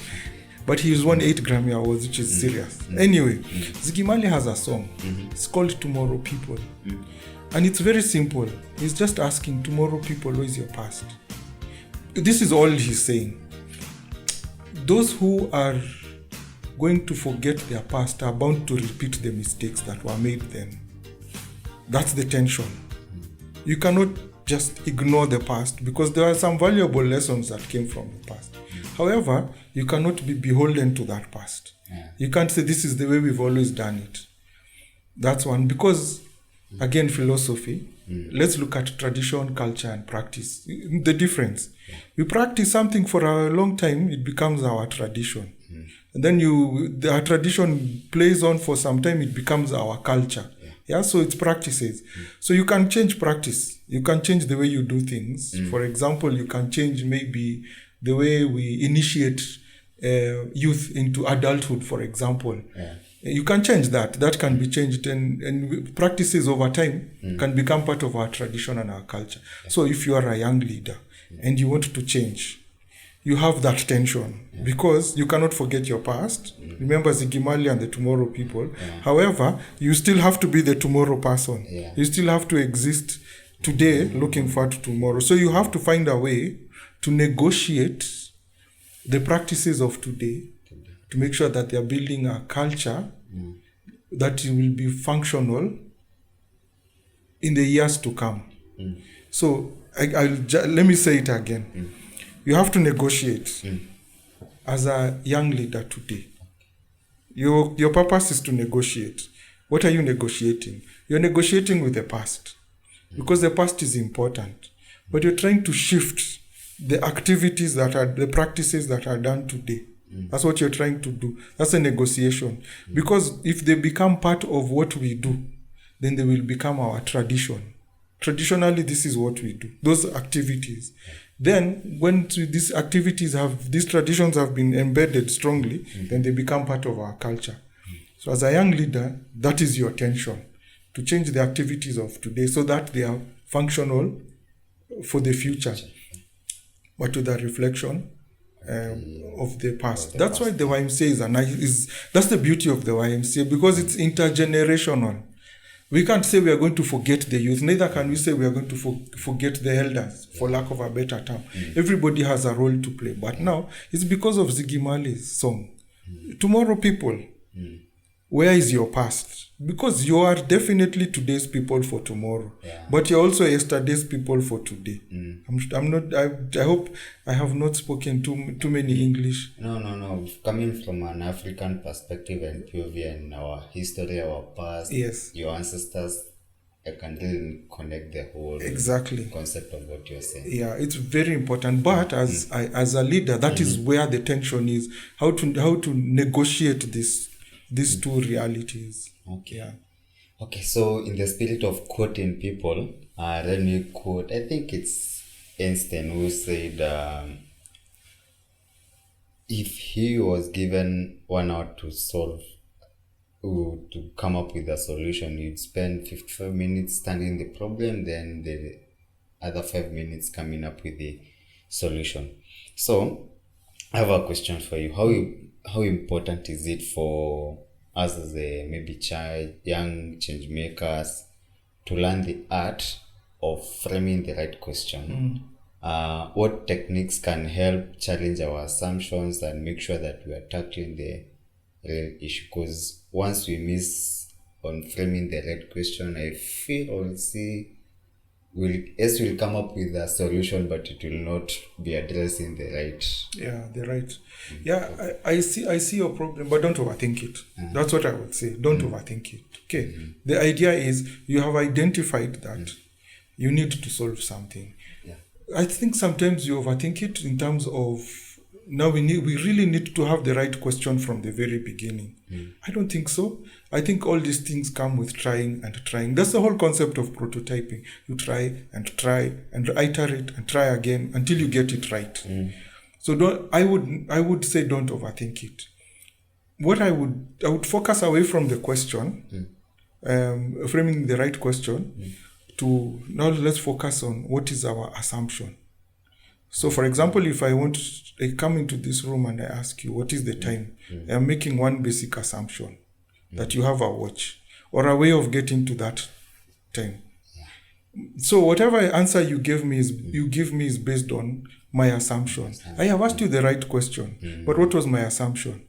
But he's won 8 Grammy Awards, which is serious. Anyway, Ziggy Marley has a song. It's called Tomorrow People. And it's very simple. He's just asking, tomorrow people, where is your past? This is all he's saying. Those who are going to forget their past are bound to repeat the mistakes that were made then. That's the tension. You cannot just ignore the past because there are some valuable lessons that came from the past. However, you cannot be beholden to that past. You can't say this is the way we've always done it. That's one. Because, again, philosophy, let's look at tradition, culture, and practice. The difference. We practice something for a long time, it becomes our tradition. And then our tradition plays on for some time, it becomes our culture. Yeah, so it's practices. So you can change practice. You can change the way you do things. For example, you can change maybe the way we initiate youth into adulthood, for example. You can change that. That can be changed, and practices over time can become part of our tradition and our culture. So if you are a young leader and you want to change, you have that tension because you cannot forget your past. Remember Ziggy Marley and the Tomorrow People. However, you still have to be the tomorrow person. You still have to exist today looking forward to tomorrow. So you have to find a way to negotiate the practices of today to make sure that they are building a culture that will be functional in the years to come. So let me say it again. You have to negotiate as a young leader today. Your purpose is to negotiate. What are you negotiating? You're negotiating with the past because the past is important. But you're trying to shift the activities the practices that are done today. That's what you're trying to do. That's a negotiation. Because if they become part of what we do, then they will become our tradition. Traditionally, this is what we do. Those activities. Then, when these traditions have been embedded strongly, then they become part of our culture. So as a young leader, that is your tension. To change the activities of today so that they are functional for the future. But with a reflection of the past. That's why the YMCA that's the beauty of the YMCA, because it's intergenerational. We can't say we are going to forget the youth. Neither can we say we are going to forget the elders, for lack of a better term. Everybody has a role to play. But now, it's because of Ziggy Marley's song. Tomorrow people. where is your past? Because you are definitely today's people for tomorrow, but you're also yesterday's people for today. I'm not. I hope I have not spoken too many English. No. Coming from an African perspective and POV and our history, our past, Yes. your ancestors, I can really connect the whole concept of what you're saying. Yeah, it's very important. But as a leader, that is where the tension is. How to negotiate these two realities. Okay. Yeah. Okay, so in the spirit of quoting people, let me quote, I think it's Einstein who said, if he was given 1 hour to come up with a solution, you'd spend 55 minutes studying the problem, then the other 5 minutes coming up with the solution. So I have a question for you. How important is it for us as a maybe young change makers to learn the art of framing the right question? What techniques can help challenge our assumptions and make sure that we are tackling the real issue? Because once we miss on framing the right question, I feel or see we'll come up with a solution, but it will not be addressing the right. Yeah, the right. Yeah, I see your problem, but don't overthink it. That's what I would say. Don't overthink it. Okay. The idea is you have identified that you need to solve something. Yeah. I think sometimes you overthink it in terms of now we really need to have the right question from the very beginning. I don't think so. I think all these things come with trying and trying. That's the whole concept of prototyping. You try and iterate and try again until you get it right. So I would say don't overthink it. What I would focus away from the question, framing the right question, to now let's focus on what is our assumption. So, for example, if I come into this room and I ask you, what is the time? I'm making one basic assumption, that you have a watch or a way of getting to that time. So, whatever answer you give me is based on my assumption. I have asked you the right question, but what was my assumption?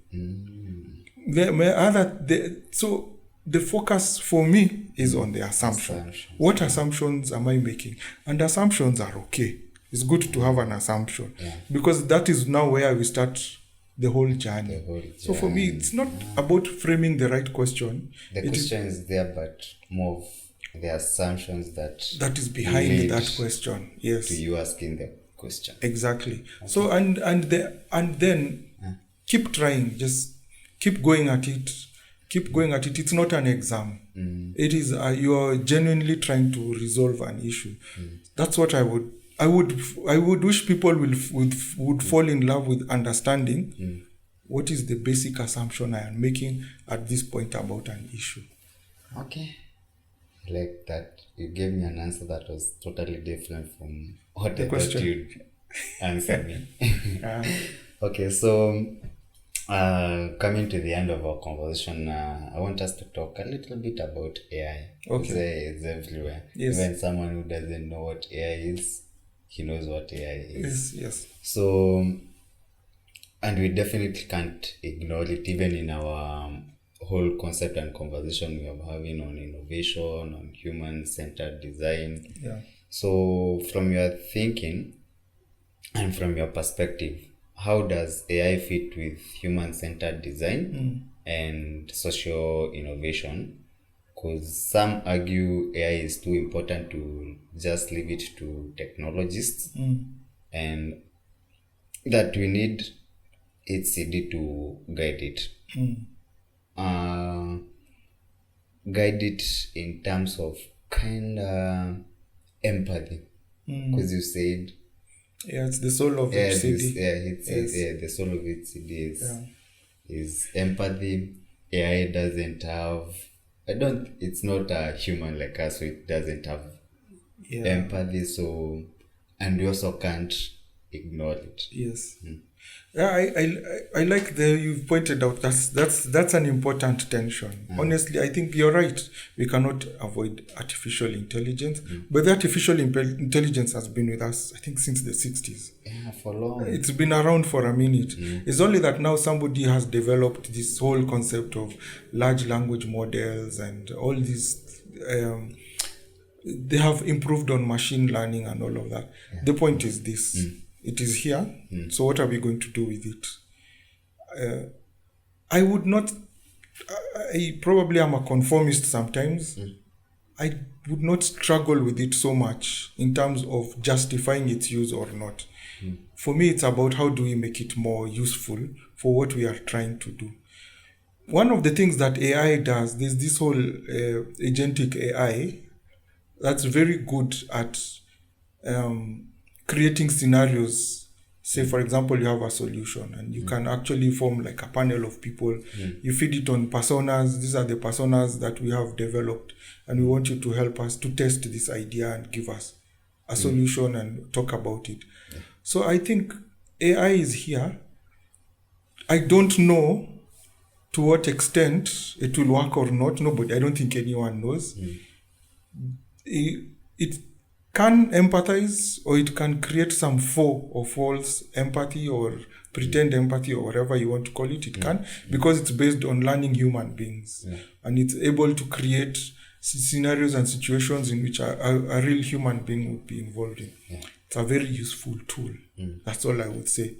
So, the focus for me is on the assumption. What assumptions am I making? And assumptions are okay. It's good to have an assumption because that is now where we start the whole journey. So for me, it's not about framing the right question. The question is there, but more of the assumptions that is behind that question. Yes. To you asking the question. Exactly. Okay. So and then keep trying. Just keep going at it. Keep going at it. It's not an exam. It is you are genuinely trying to resolve an issue. That's what I would wish people would fall in love with understanding what is the basic assumption I am making at this point about an issue. Okay. I like that. You gave me an answer that was totally different from what I thought you'd answer me. Okay, so coming to the end of our conversation, I want us to talk a little bit about AI. Okay. It's everywhere. Yes. Even someone who doesn't know what AI is, he knows what AI is. Yes. So, and we definitely can't ignore it, even in our whole concept and conversation we are having on innovation, on human-centered design. Yeah. So, from your thinking and from your perspective, how does AI fit with human-centered design and social innovation? Because some argue AI is too important to just leave it to technologists, and that we need HCD to guide it. Guide it in terms of kind of empathy, because you said it's the soul of HCD. The soul of HCD is empathy. AI doesn't have. It's not a human like us, so it doesn't have empathy. So, and we also can't ignore it. Yes. Yeah, I like the you've pointed out that's an important tension. Honestly, I think you're right. We cannot avoid artificial intelligence, but the artificial intelligence has been with us, I think, since the 60s. Yeah, for long. It's been around for a minute. It's only that now somebody has developed this whole concept of large language models and all these. They have improved on machine learning and all of that. The point is this: it is here. So what are we going to do with it? I would not. I probably am a conformist sometimes. I would not struggle with it so much in terms of justifying its use or not. For me, it's about how do we make it more useful for what we are trying to do. One of the things that AI does, there's this whole agentic AI that's very good at creating scenarios. Say, for example, you have a solution and you can actually form like a panel of people. You feed it on personas. These are the personas that we have developed, and we want you to help us to test this idea and give us a solution and talk about it. So I think AI is here. I don't know to what extent it will work or not. Nobody, I don't think anyone knows. It can empathize, or it can create some faux or false empathy or pretend empathy or whatever you want to call it. It can, because it's based on learning human beings, and it's able to create scenarios and situations in which a real human being would be involved in. It's a very useful tool. That's all I would say.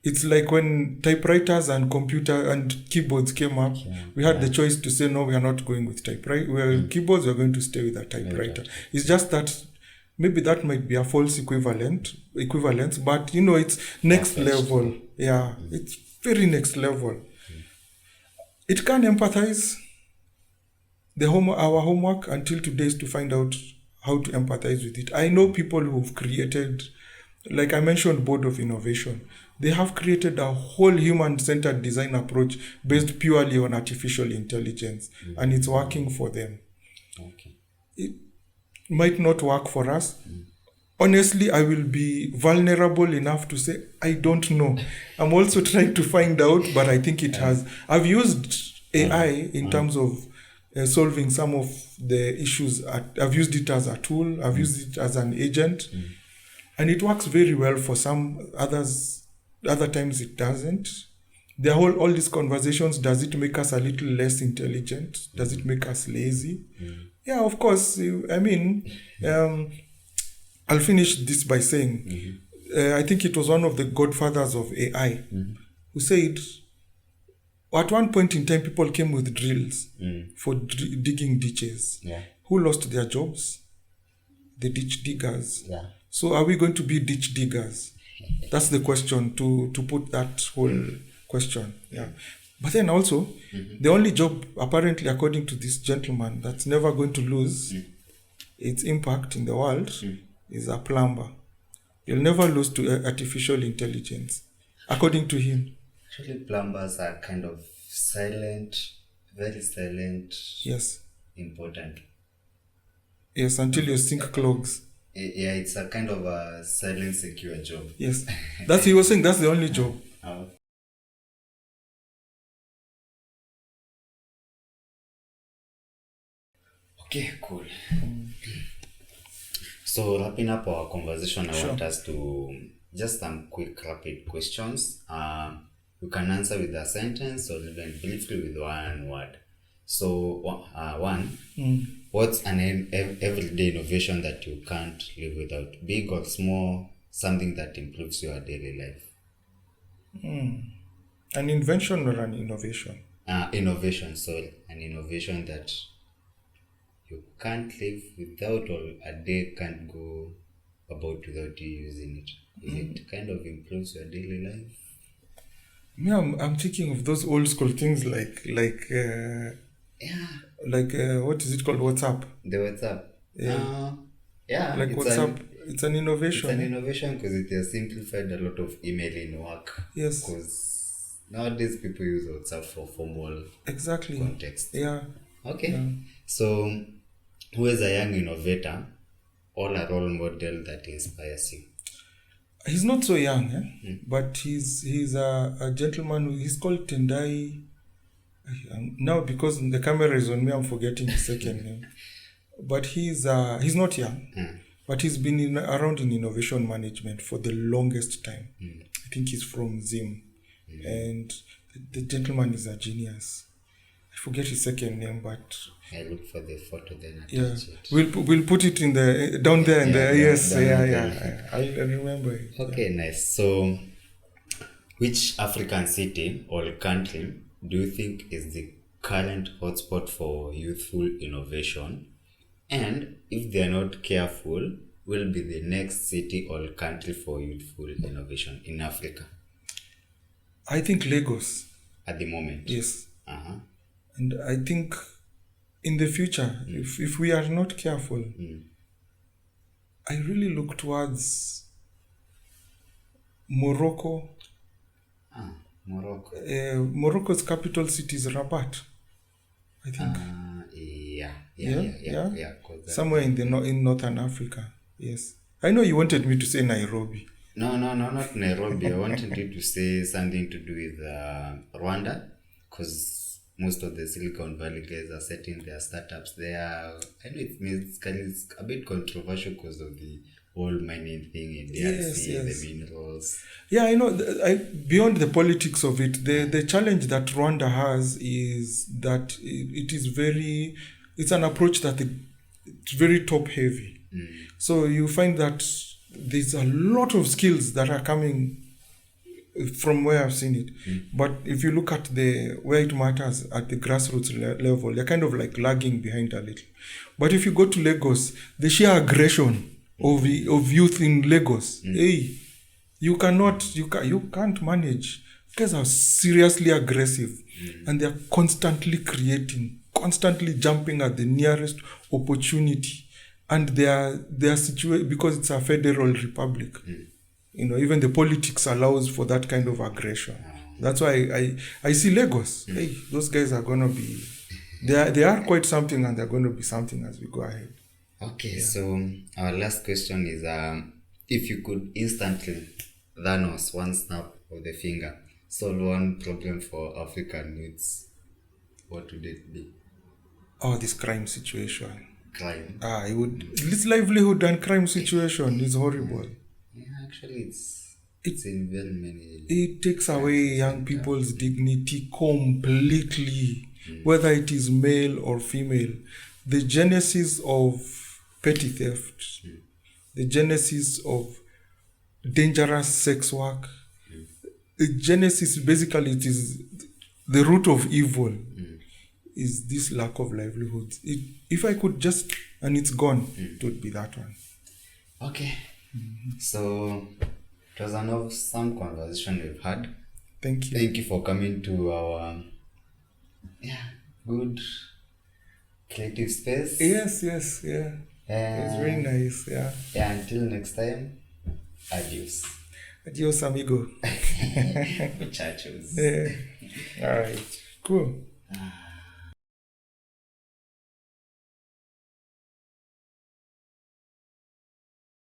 It's like when typewriters and computer and keyboards came up, we had the choice to say, no, we are not going with typewriter. Keyboards, we are going to stay with a typewriter. It's just that maybe that might be a false equivalence, but it's next level. Yeah, it's very next level. It can empathize. Our homework until today is to find out how to empathize with it. I know people who've created, like I mentioned, Board of Innovation. They have created a whole human-centered design approach based purely on artificial intelligence, and it's working for them. It might not work for us. Honestly, I will be vulnerable enough to say, I don't know. I'm also trying to find out, but I think it has. I've used AI in terms of solving some of the issues. I've used it as a tool. I've used it as an agent. And it works very well for some others. Other times it doesn't. All these conversations, does it make us a little less intelligent? Does it make us lazy? Yeah, of course. I mean, I'll finish this by saying, I think it was one of the godfathers of AI who said, at one point in time, people came with drills for digging ditches. Who lost their jobs? The ditch diggers. So are we going to be ditch diggers? That's the question, to put that whole question. But then also, the only job, apparently, according to this gentleman, that's never going to lose its impact in the world is a plumber. You'll never lose to artificial intelligence, according to him. Actually, plumbers are kind of silent, very silent. Yes. Important. Yes, until your sink clogs. Yeah, it's a kind of a silent, secure job. Yes. He was saying that's the only job. Okay, cool. So, wrapping up our conversation, I want us to just some quick rapid questions. You can answer with a sentence or even briefly with one word. So, one, what's an everyday innovation that you can't live without? Big or small, something that improves your daily life? An invention or an innovation? Innovation, sorry. An innovation that you can't live without, or a day can't go about without you using it. Is it kind of improves your daily life? Yeah, I'm thinking of those old school things like what is it called? WhatsApp. The WhatsApp. Like WhatsApp. It's an innovation. It's an innovation because it has simplified a lot of emailing work. Yes. Because nowadays people use WhatsApp for formal context. Yeah. Okay. Yeah. So, who is a young innovator or a role model that inspires you? He's not so young, but he's a gentleman. He's called Tendai. Now, because the camera is on me, I'm forgetting his second name. But he's not young, but he's been around in innovation management for the longest time. I think he's from Zim, and the gentleman is a genius. I forget his second name, but I look for the photo then. We'll put it in the down there in the yes, I remember it. Okay, nice. So, which African city or country do you think is the current hotspot for youthful innovation? And if they are not careful, will be the next city or country for youthful innovation in Africa? I think Lagos. At the moment? Yes. And I think in the future, if we are not careful, I really look towards Morocco. Morocco. Morocco's capital city is Rabat, I think. Yeah. Somewhere in Northern Africa. Yes. I know you wanted me to say Nairobi. No, not Nairobi. I wanted you to say something to do with Rwanda, because most of the Silicon Valley guys are setting their startups there. I know it's a bit controversial because of the whole mining thing in DRC, the minerals. Yeah, I know. Beyond the politics of it, the challenge that Rwanda has is that it's an approach that it's very top heavy. So you find that there's a lot of skills that are coming from where I've seen it. But if you look at where it matters at the grassroots level, they're kind of like lagging behind a little. But if you go to Lagos, the sheer aggression of youth in Lagos, you can't manage. Guys are seriously aggressive, and they're constantly creating, constantly jumping at the nearest opportunity. And they are situated because it's a federal republic. Even the politics allows for that kind of aggression. That's why I see Lagos. Hey, those guys are gonna be. They are quite something, and they're going to be something as we go ahead. Okay, so our last question is: if you could instantly, Thanos, one snap of the finger, solve one problem for African youths, what would it be? Oh, this crime situation. Crime. This livelihood and crime situation is horrible. Yeah, actually, it's in very many. It takes away young people's dignity completely, whether it is male or female. The genesis of petty theft, the genesis of dangerous sex work, the genesis, basically, it is the root of evil. Is this lack of livelihoods. If I could just, and it's gone, it would be that one. Okay. So, it was an awesome conversation we've had. Thank you. Thank you for coming to our good creative space. Yes, yeah. It's very nice, yeah. Yeah, until next time, adios. Adios, amigo. Muchachos. Yeah. All right. Cool.